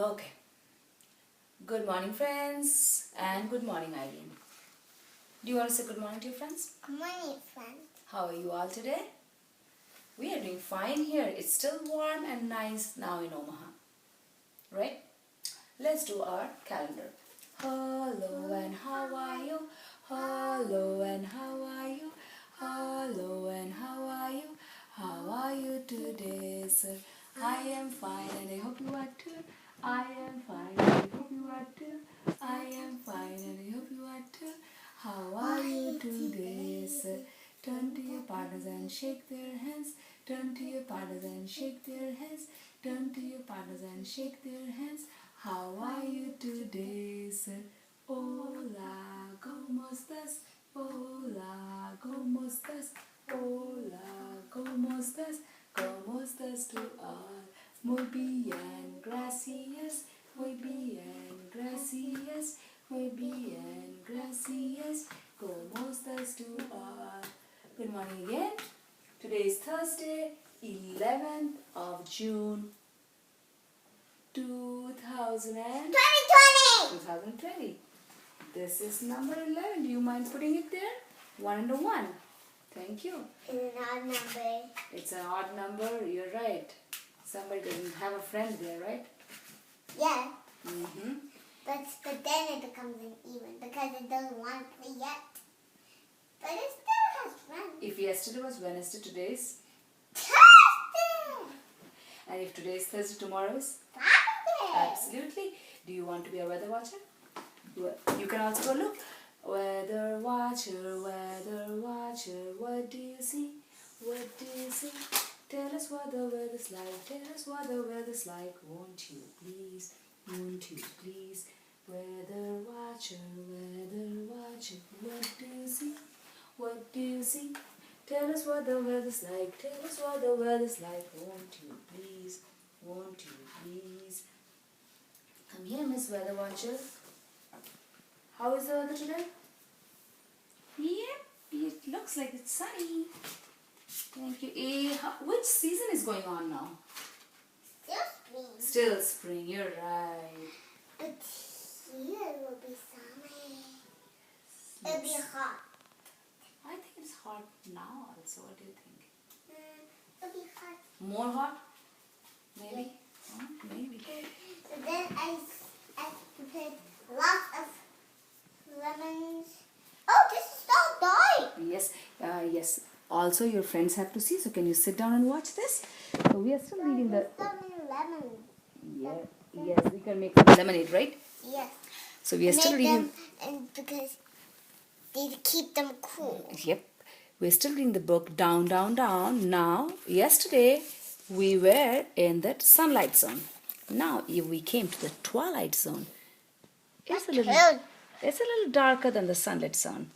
Okay. Good morning, friends, and good morning, Irene. Do you want to say good morning to your friends? Good morning, friends. How are you all today? We are doing fine here. It's still warm and nice now in Omaha. Right? Let's do our calendar. Hello and how are you? Hello and how are you? Hello and how are you? How are you today, sir? I am fine and I hope you are too. I am fine and I hope you are too. I am fine and I hope you are too. How are you today, sir? Turn to your partners and shake their hands. Turn to your partners and shake their hands. Turn to your partners and shake their hands. How are you today, sir? Hola, ¿cómo estás? Hola, ¿cómo estás? Hola, ¿cómo estás? ¿Cómo estás tú all? Muy bien, gracias. Muy bien, gracias. Muy bien, gracias. ¿Cómo estás tú all? Good morning again. Today is Thursday, 11th of June, 2020. This is number 11. Do you mind putting it there? 1 and a 1. Thank you. It's an odd number. It's an odd number. You're right. Somebody doesn't have a friend there, right? Yeah. Mm-hmm. But then it becomes an even because it doesn't want to play yet. But it still has friends. If yesterday was Wednesday, today is... Thursday! And if today is Thursday, tomorrow is... Friday! Absolutely. Do you want to be a weather watcher? You can also go look. Weather watcher, what do you see? What do you see? Tell us what the weather's like. Tell us what the weather's like. Won't you please? Won't you please? Weather watcher, what do you see? What do you see? Tell us what the weather's like. Tell us what the weather's like. Won't you please? Won't you please? Come here, Miss Weather Watcher. How is the weather today? Yep, it looks like it's sunny. Thank you. Which season is going on now? Still spring. Still spring, you're right. But here it will be sunny. It'll be hot. I think it's hot now also. What do you think? It'll be hot. More hot? Maybe? Oh, maybe. So then I put lots of lemons. Oh, this is so dark. Yes, yes. Also, your friends have to see. So, can you sit down and watch this? So, we are still reading the... So many lemons. Yes, we can make some lemonade, right? Yes. So, we are still reading... And because they keep them cool. Yep. We're still reading the book Down, Down, Down. Now, yesterday, we were in the sunlight zone. Now, we came to the twilight zone. It's a little darker than the sunlit zone.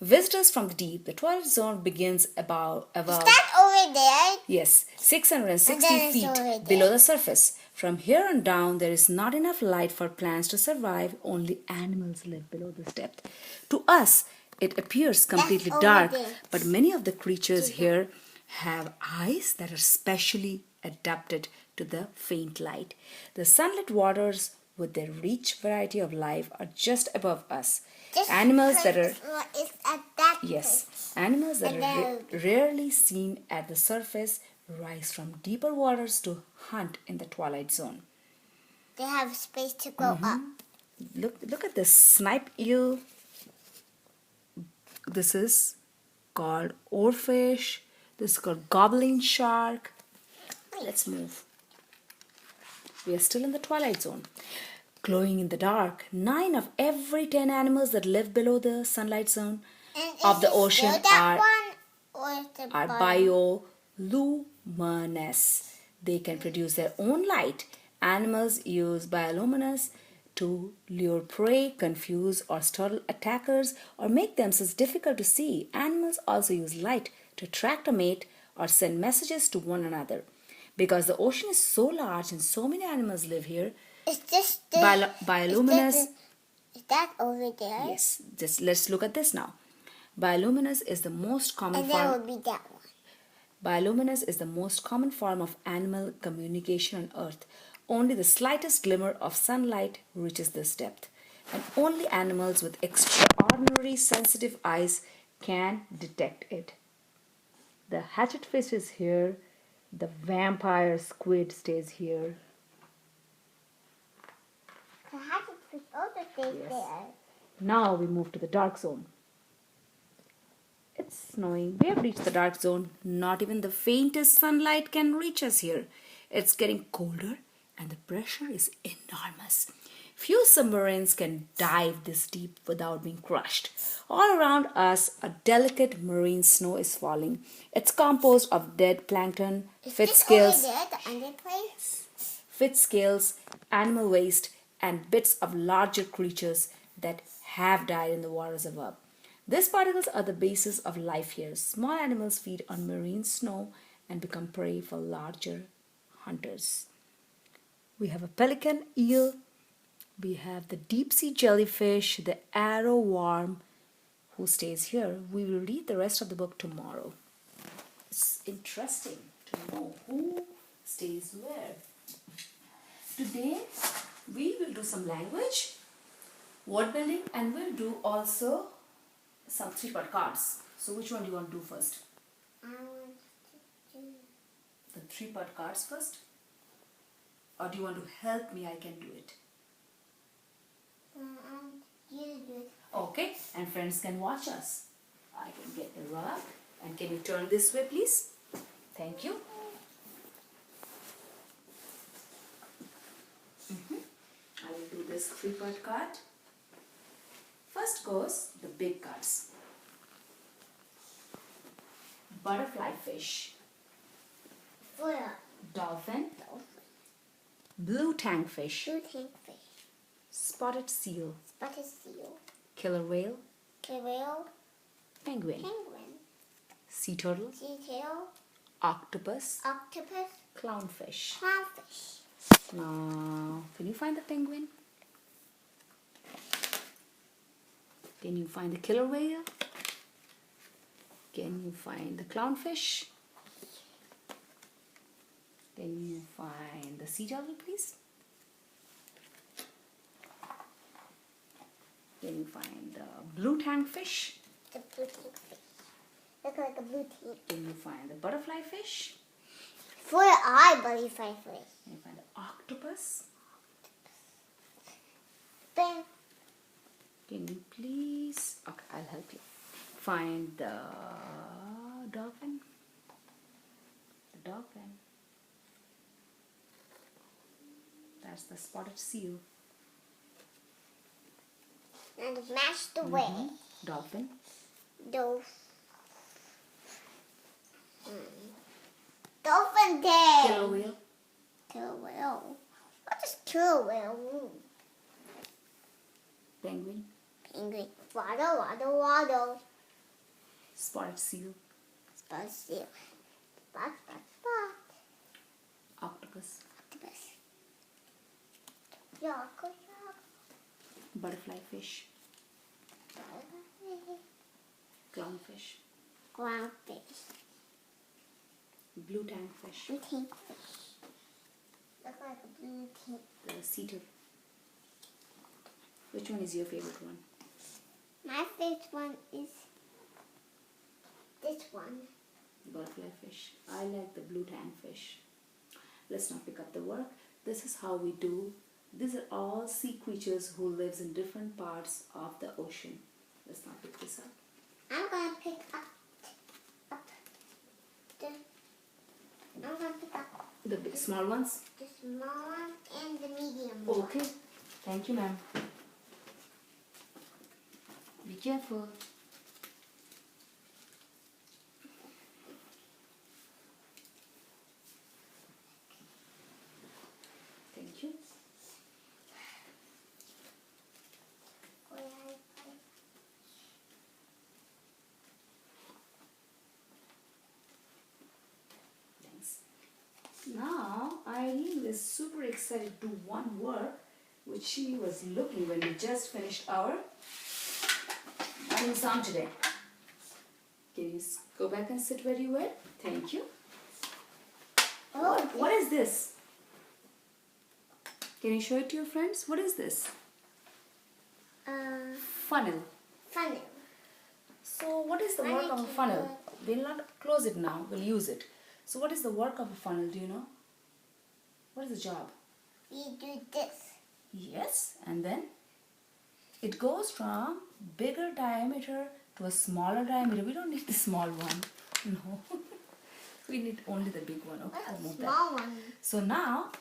Visitors from the deep, the twilight zone begins about Is that over there? yes, 660 And then it's feet over there. below the surface. From here on down, there is not enough light for plants to survive. Only animals live below this depth. To us, it appears completely over dark, there. but many of the creatures here have eyes that are specially adapted to the faint light. The sunlit waters, with their rich variety of life, are just above us. Animals that are It's at that yes, place. animals that And are rarely seen at the surface rise from deeper waters to hunt in the twilight zone. They have space to grow up. Look at this snipe eel. This is called oarfish. This is called goblin shark. Let's move. We are still in the twilight zone. Glowing in the dark, 9 of every 10 animals that live below the sunlight zone And of the is it still ocean that one, or is it are bioluminescent. They can produce their own light. Animals use bioluminescence to lure prey, confuse or startle attackers, or make themselves difficult to see. Animals also use light to attract a mate or send messages to one another. Because the ocean is so large and so many animals live here, bioluminescence... Is that over there? Yes, let's look at this now. Bioluminescence is the most common And form... there will be that one. Bioluminescence is the most common form of animal communication on Earth. only the slightest glimmer of sunlight reaches this depth, and only animals with extraordinary sensitive eyes can detect it. The hatchetfish is here, the vampire squid stays here. The hatchetfish also stays Yes. there. Now we move to the dark zone. It's snowing. We have reached the dark zone. Not even the faintest sunlight can reach us here. It's getting colder and the pressure is enormous. Few submarines can dive this deep without being crushed. All around us, a delicate marine snow is falling. It's composed of dead plankton, Is there, the underplace? fish scales, animal waste, and bits of larger creatures that have died in the waters above. These particles are the basis of life here. Small animals feed on marine snow and become prey for larger hunters. We have a pelican, eel, we have the deep sea jellyfish, the arrow worm who stays here. We will read the rest of the book tomorrow. It's interesting to know who stays where. Today we will do some language, word building, and we'll do also some 3-part cards. So which one do you want to do first? I want to do. The 3-part cards first? Or do you want to help me? I can do it. You do it. Okay, and friends can watch us. I can get the rug. And can you turn this way, please? Thank you. I will do this 3-part card. First goes the big cards. Butterfly fish, Where? dolphin, blue tank fish, Blue tankfish. spotted seal, Spotted seal. killer whale, Whale. penguin, Penguin. sea turtle, Sea tail. octopus, Octopus. clownfish. Clownfish. Now, can you find the penguin? Can you find the killer whale? Can you find the clownfish? Can you find the sea turtle, please? Can you find the blue tank fish? The blue tankfish. Look like a blue tank. Can you find the butterfly fish? Where are butterfly fish? Can you find the octopus? Bang. Can you please? Okay, I'll help you. Find the dolphin. The dolphin. That's the spotted seal. And smash the way. Dolphin. Dolphin tail. Killer whale. Killer whale. What does killer whale mean? Penguin. Penguin. Waddle. Spotted seal. Spot seal. Spot. Octopus. Octopus. Shark. Butterfly fish. Clownfish. Clownfish. Blue tank fish. Blue tankfish. Look like a blue tank. The sea turtle. Which one is your favorite one? My favorite one is this one. Butterfly fish. I like the blue tank fish. Let's not pick up the work. This is how we do. These are all sea creatures who lives in different parts of the ocean. Let's not pick this up. I'm gonna pick up The big, small ones? the small one and the medium one. Okay. Thank you, ma'am. Be careful. Thank you. Thanks. Now, Eileen is super excited to do one work which she was looking when we just finished our song today. Can you go back and sit where you were? Thank you. Oh, What is this? Can you show it to your friends? What is this? Funnel. Funnel. So what is the work of a funnel? We'll not close it now. We'll use it. So what is the work of a funnel? Do you know? What is the job? We do this. Yes. And then it goes from bigger diameter to a smaller diameter. We don't need the small one. No. We need only the big one. Okay, I'll move that. Small one. So now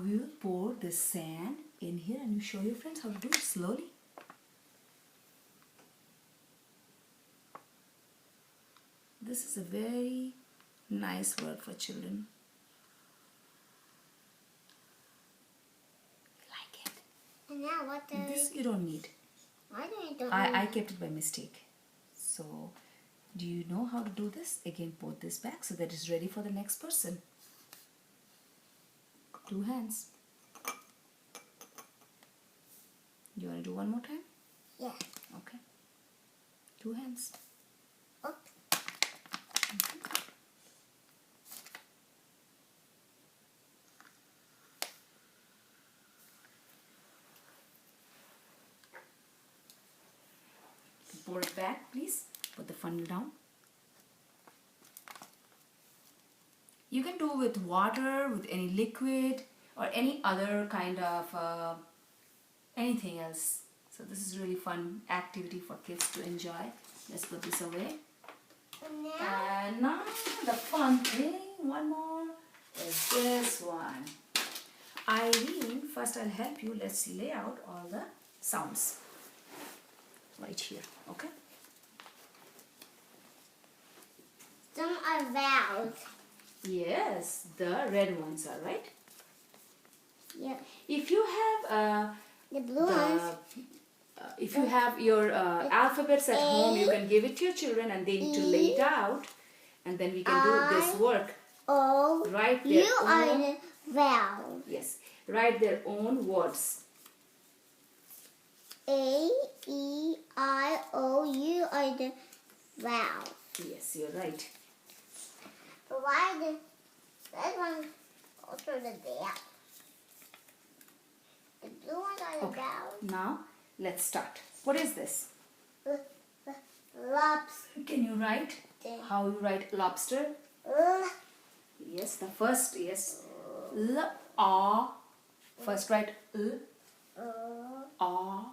we will pour this sand in here and you show your friends how to do it slowly. This is a very nice work for children. Like it. And now what do This you don't need. Why do you don't I kept it by mistake. So, do you know how to do this? Again, pour this back so that it's ready for the next person. 2 hands. You want to do one more time? Yeah. Okay. 2 hands. Oops. Pour it back, please. Put the funnel down. You can do with water, with any liquid, or any other kind of anything else. So this is really fun activity for kids to enjoy. Let's put this away. And now the fun thing, one more, is this one. Irene, first I'll help you. Let's lay out all the sounds. Right here, okay? Some are vowels. Yes, the red ones are right. Yep. If you have The blue ones. if you have your alphabets at home, you can give it to your children and they need to lay it out, and then we can do this work. O. Write their You are own. the vowel. Yes, write their own words. A, E, I, O. You are the vowel. Yes, you're right. But why the red ones also the vowel? The blue ones are the Okay. vowels. Now let's start. What is this? Lobster. Can you write how you write lobster? Yes, the first, yes. L, A. First write L, A,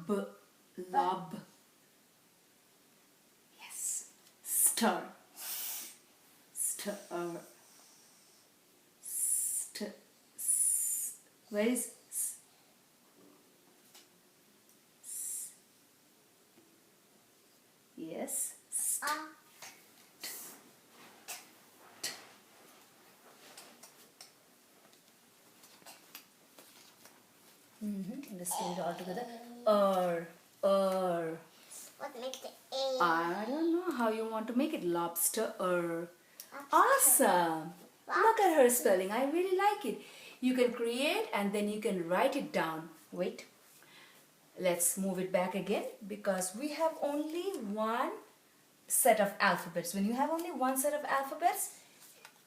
B, lob. Yes. Stir. Stir. Stir. Where is S? S. Yes. Let's do it all together. What makes the A? I don't know how you want to make it. Lobster. Awesome. Look at her spelling. I really like it. You can create and then you can write it down. Wait. Let's move it back again because we have only one set of alphabets. When you have only one set of alphabets,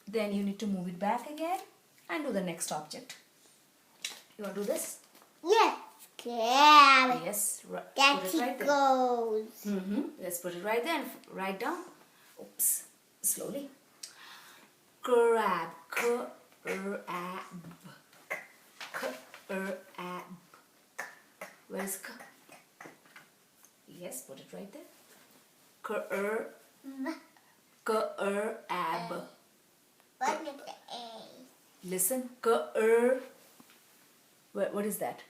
then you need to move it back again and do the next object. You want to do this? Yes. Crab. Yes. Put That it he right there. goes. Let's put it right there and write down. Oops. Slowly. Crab. Crab. Crab. Where's K? Yes, put it right there. Crab. What makes the A? Listen. What is that?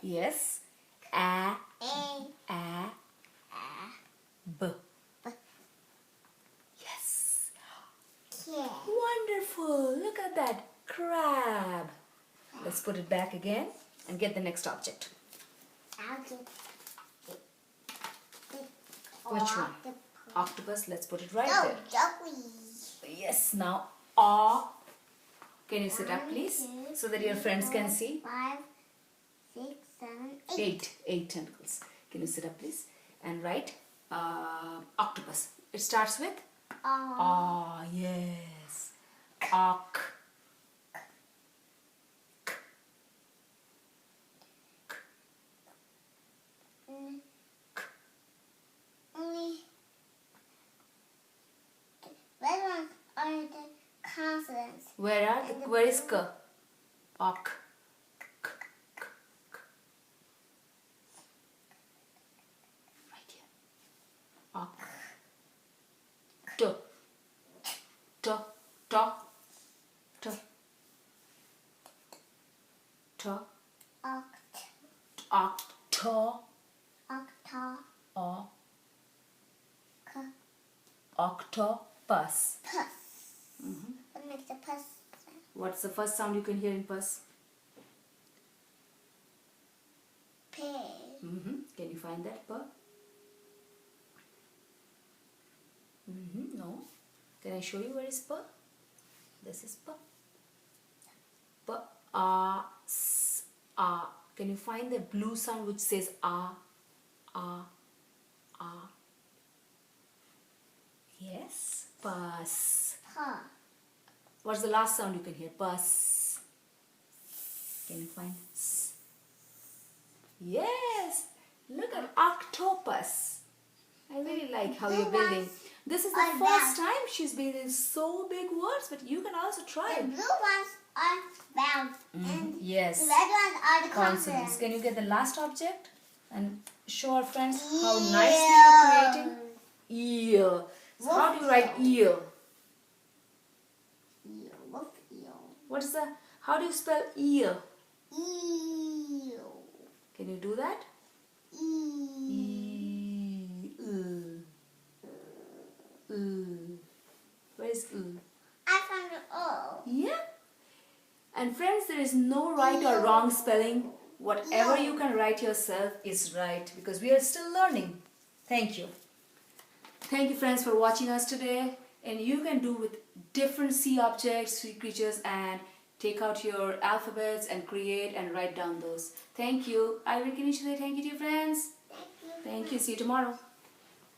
Yes. A. B. Yes. Yeah. Wonderful. Look at that. Crab. Let's put it back again and get the next object. I'll get the Which one? Octopus. Let's put it right No, there. duckweed. Yes. Now, A. Can you sit up, please, so that your friends can see? 5, 6, 7, 8. 8 tentacles. Can you sit up, please, and write octopus. It starts with yes. Where is K? Ok. K, k, k. Right here. Ok. T. T. T. T. T. Octo. Octo. O. Octopus. Puss. What makes a puss sound? What's the first sound you can hear in puss? P. Can you find that P? No. Can I show you where is P? This is P. P. A. S. A. Can you find the blue sound which says A? A. A. Yes. Bus. Huh. What's the last sound you can hear? Bus. Can you find S? Yes. Look at octopus. I really like how you're building. This is the first time she's building so big words, but you can also try. The blue ones are vowels. And Yes. the red ones are the Consonants. consonants. Can you get the last object and show our friends how nicely you're creating? Ear. So how do you write ear? Eel. Wolf eel. What is the? How do you spell ear? Eel. Can you do that? Where is I found an O. Yeah. And friends, there is no right or wrong spelling. Whatever you can write yourself is right because we are still learning. Thank you. Thank you friends for watching us today. And you can do with different sea objects, sea creatures, and take out your alphabets and create and write down those. Thank you. Ivy, can you say thank you to your friends? Thank you. Thank you. See you tomorrow.